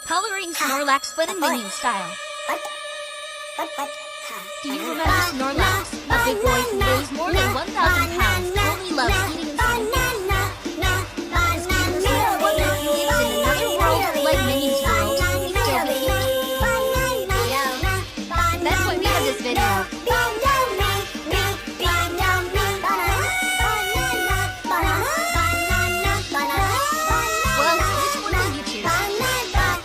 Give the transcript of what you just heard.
Coloring Snorlax but in Minion style. Do you remember Snorlax, a big boy who weighs more than 1,000 pounds?